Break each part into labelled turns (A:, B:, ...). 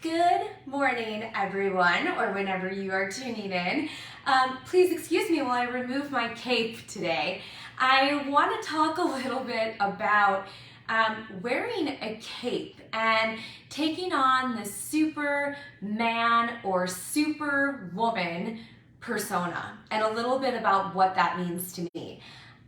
A: Good morning, everyone, or whenever you are tuning in. Please excuse me while I remove my cape today. I want to talk a little bit about wearing a cape and taking on the Superman or Superwoman persona and a little bit about what that means to me.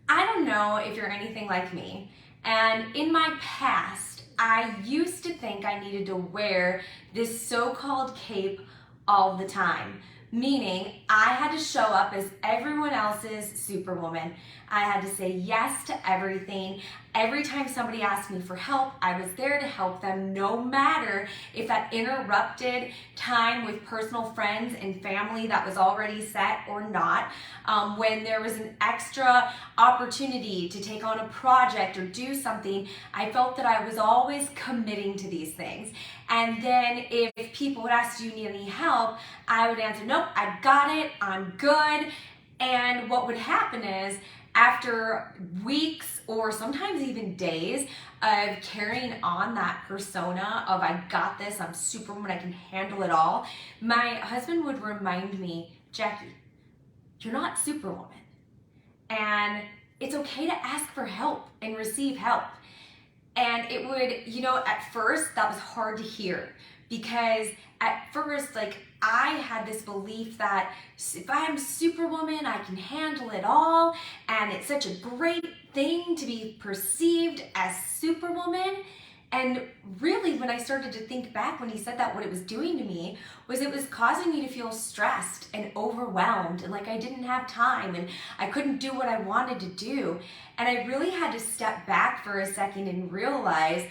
A: I don't know if you're anything like me, and in my past, I used to think I needed to wear this so-called cape all the time, meaning I had to show up as everyone else's Superwoman. I had to say yes to everything. Every time somebody asked me for help, I was there to help them, no matter if that interrupted time with personal friends and family that was already set or not. When there was an extra opportunity to take on a project or do something, I felt that I was always committing to these things. And then if people would ask, do you need any help? I would answer, nope, I got it, I'm good. And what would happen is, after weeks or sometimes even days of carrying on that persona of I got this, I'm Superwoman, I can handle it all, my husband would remind me, Jackie, you're not Superwoman. And it's okay to ask for help and receive help. And it would, at first that was hard to hear, because at first, I had this belief that if I'm Superwoman, I can handle it all, and it's such a great thing to be perceived as Superwoman. And really, when I started to think back when he said that, what it was doing to me was it was causing me to feel stressed and overwhelmed, and like I didn't have time and I couldn't do what I wanted to do. And I really had to step back for a second and realize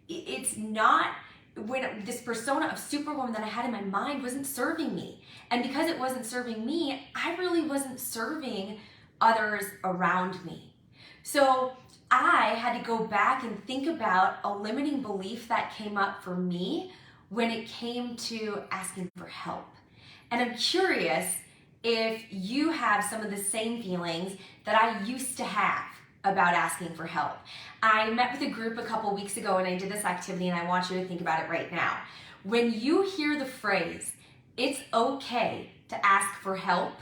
A: it's not, when this persona of Superwoman that I had in my mind wasn't serving me. And because it wasn't serving me, I really wasn't serving others around me. So I had to go back and think about a limiting belief that came up for me when it came to asking for help. And I'm curious if you have some of the same feelings that I used to have about asking for help. I met with a group a couple weeks ago and I did this activity, and I want you to think about it right now. When you hear the phrase, it's okay to ask for help,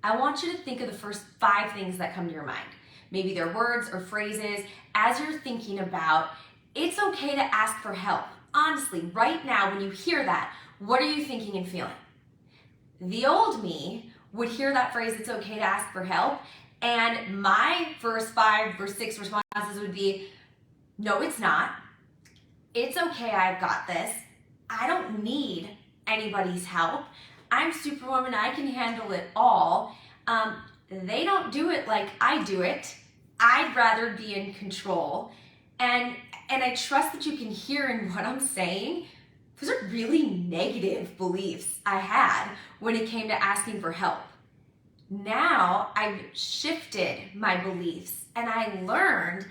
A: I want you to think of the first 5 things that come to your mind. Maybe they're words or phrases as you're thinking about, it's okay to ask for help. Honestly, right now, when you hear that, what are you thinking and feeling? The old me would hear that phrase, it's okay to ask for help, and my first 5 or 6 responses would be, no, it's not. It's okay, I've got this. I don't need anybody's help. I'm Superwoman, I can handle it all. They don't do it like I do it. I'd rather be in control. And I trust that you can hear in what I'm saying, those are really negative beliefs I had when it came to asking for help. Now I've shifted my beliefs, and I learned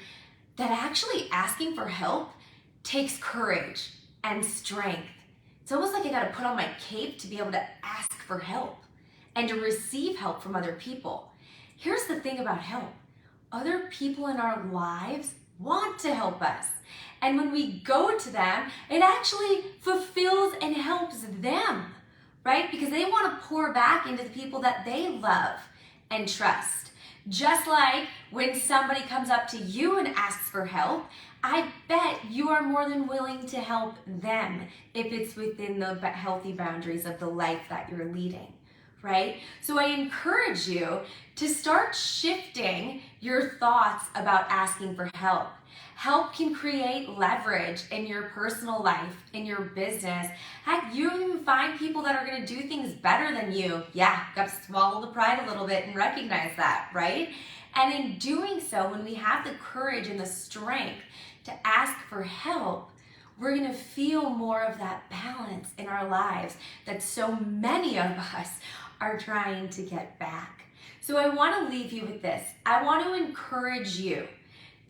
A: that actually asking for help takes courage and strength. It's almost like I gotta put on my cape to be able to ask for help and to receive help from other people. Here's the thing about help. Other people in our lives want to help us. And when we go to them, it actually fulfills and helps them, right? Because they want to pour back into the people that they love and trust. Just like when somebody comes up to you and asks for help, I bet you are more than willing to help them if it's within the healthy boundaries of the life that you're leading, right? So I encourage you to start shifting your thoughts about asking for help. Help can create leverage in your personal life, in your business. Heck, you even find people that are going to do things better than you. Yeah, got to swallow the pride a little bit and recognize that, right? And in doing so, when we have the courage and the strength to ask for help, we're going to feel more of that balance in our lives that so many of us are trying to get back. So I want to leave you with this. I want to encourage you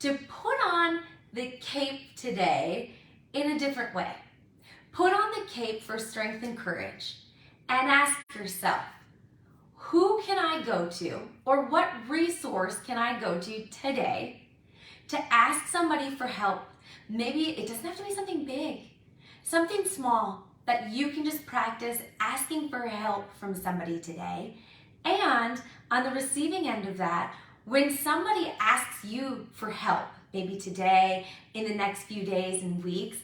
A: to put on the cape today in a different way. Put on the cape for strength and courage and ask yourself, who can I go to, or what resource can I go to today to ask somebody for help? Maybe it doesn't have to be something big, something small, that you can just practice asking for help from somebody today. And on the receiving end of that, when somebody asks you for help, maybe today, in the next few days and weeks,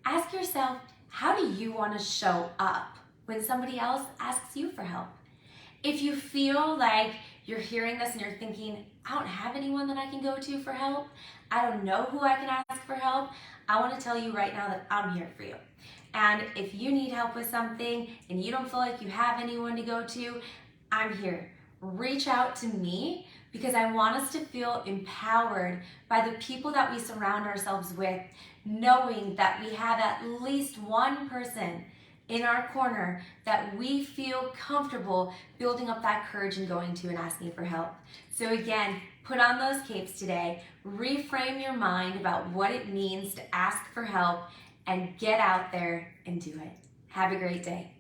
A: ask yourself, how do you want to show up when somebody else asks you for help? If you feel like you're hearing this and you're thinking, I don't have anyone that I can go to for help, I don't know who I can ask for help, I want to tell you right now that I'm here for you. And if you need help with something and you don't feel like you have anyone to go to, I'm here. Reach out to me, because I want us to feel empowered by the people that we surround ourselves with, knowing that we have at least one person in our corner that we feel comfortable building up that courage and going to and asking for help. So again, put on those capes today, reframe your mind about what it means to ask for help, and get out there and do it. Have a great day.